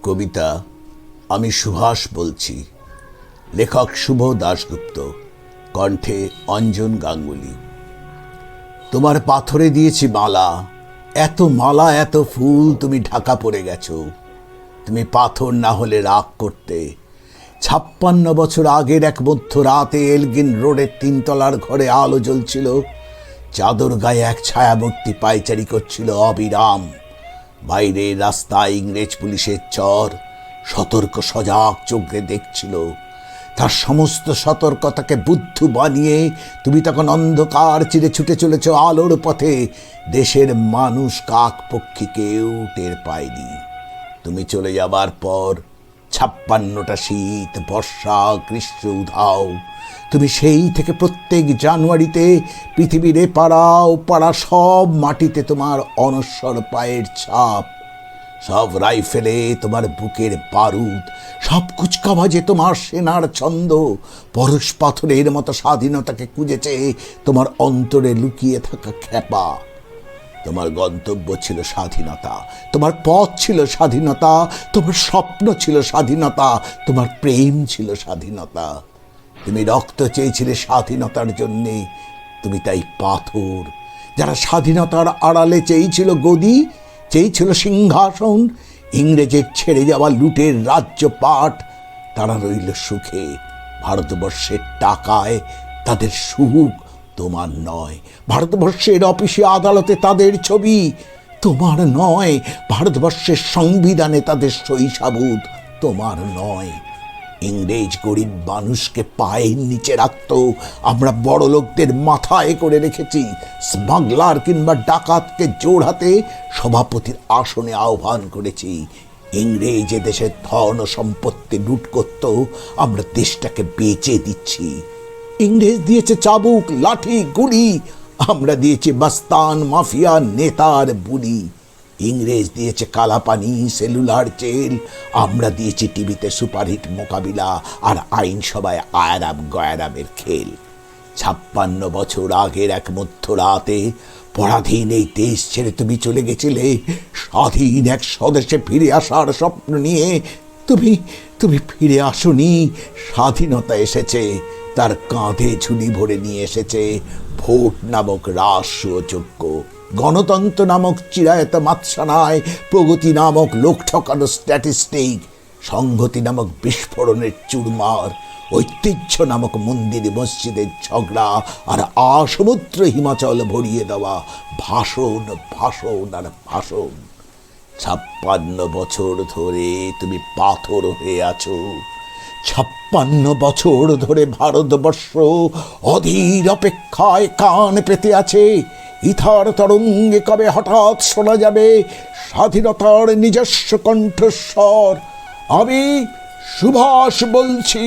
কবিতা আমি সুভাষ বলছি। লেখক শুভ দাশগুপ্ত, কণ্ঠে অঞ্জন গাঙ্গুলি। তোমার পাথরে দিয়েছি মালা, এত ফুল তুমি ঢাকা পড়ে গেছো। তুমি পাথর না হলে রাগ করতে। 56 বছর আগের এক মধ্য রাতে এলগিন রোডের 3 তলার ঘরে আলো জ্বলছিল। চাদর গায়ে এক ছায়ামূর্তি পায়চারি করছিল অবিরাম। বাইরে রাস্তায় ইংরেজ পুলিশের চর সতর্ক সজাগ চোখে দেখছিল। তার সমস্ত সতর্কতাকে বুদ্ধু বানিয়ে তুমি তখন অন্ধকার চিরে ছুটে চলেছ আলোর পথে। দেশের মানুষ কাক পক্ষী কেউ টের পায়নি। তুমি চলে যাবার পর 56টা শীত, বর্ষা, গ্রীষ্ম উধাও। তুমি সেই থেকে প্রত্যেক জানুয়ারিতে পৃথিবীর পাড়া ও পাড়া সব মাটিতে তোমার অনশ্বর পায়ের ছাপ, সব রাইফেলে তোমার বুকের বারুদ, সব কুচকাওয়াজে তোমার সেনার ছন্দ। পরশ পাথরের মতো স্বাধীনতাকে খুঁজেছে তোমার অন্তরে লুকিয়ে থাকা খেপা। তোমার গন্তব্য ছিল স্বাধীনতা, তোমার পথ ছিল স্বাধীনতা, তোমার স্বপ্ন ছিল স্বাধীনতা, তোমার প্রেম ছিল স্বাধীনতা। তুমি রক্ত চেয়েছিলে স্বাধীনতার জন্যে, তুমি তাই পাথর। যারা স্বাধীনতার আড়ালে চেয়েছিল গদি, চেয়েছিল সিংহাসন, ইংরেজের ছেড়ে যাওয়া লুটের রাজ্যপাট, তারা রইল সুখে। ভারতবর্ষের টাকায় তাদের সুখ, তোমার নয়। ভারতবর্ষের অফিসে আদালতে তাদের ছবি, তোমার নয়। ভারতবর্ষের সংবিধানে তাদের শৈশাবুদ, তোমার নয়। ইংরেজ গরিব মানুষকে পায়ের নিচে রাখত, আমরা বড় লোকদের মাথায় করে রেখেছি। স্মাগলার কিংবা ডাকাতকে জোর হাতে সভাপতির আসনে আহ্বান করেছি। ইংরেজ দেশের ধন সম্পত্তি লুট করত, আমরা দেশটাকে বেচে দিচ্ছি। ইংরেজ দিয়েছে চাবুক, লাঠি, গুলি, আমরা দিয়েছি বাস্তান, মাফিয়া, নেতার বুলি। ইংরেজ দিয়েছে কালাপানি, সেলুলার জেল, আমরা দিয়েছি টিভিতে সুপারহিট মোকাবিলা আর আইনসভায় আয়ারাম গয়ারামের খেল। 56 বছর আগের এক মধ্যরাতে পরাধীন এই দেশ ছেড়ে তুমি চলে গেছিলে স্বাধীন এক স্বদেশে ফিরে আসার স্বপ্ন নিয়ে। তুমি ফিরে আসোনি, স্বাধীনতা এসেছে, তার কাঁধে ঝুলি ভরে নিয়ে এসেছে ভোট নামক রাষ্ট্রযোগ্য, গণতন্ত্র নামক চিরায়ত মাৎসানায়, প্রগতি নামক লোক ঠকানো স্ট্যাটিস্টিক, সংহতি নামক বিস্ফোরণের চুরমার, ঐতিহ্য নামক মন্দির মসজিদের ঝগড়া, আর আসমুদ্র হিমাচল ভরিয়ে দেওয়া ভাষণ, ভাষণ আর ভাষণ। 56 বছর ধরে তুমি পাথর হয়ে আছো। 56 বছর ধরে ভারতবর্ষ অধীর অপেক্ষায় কান পেতে আছে। ইথার তরঙ্গে কবে হঠাৎ শোনা যাবে স্বাধীনতার নিজস্ব কণ্ঠস্বর। আমি সুভাষ বলছি।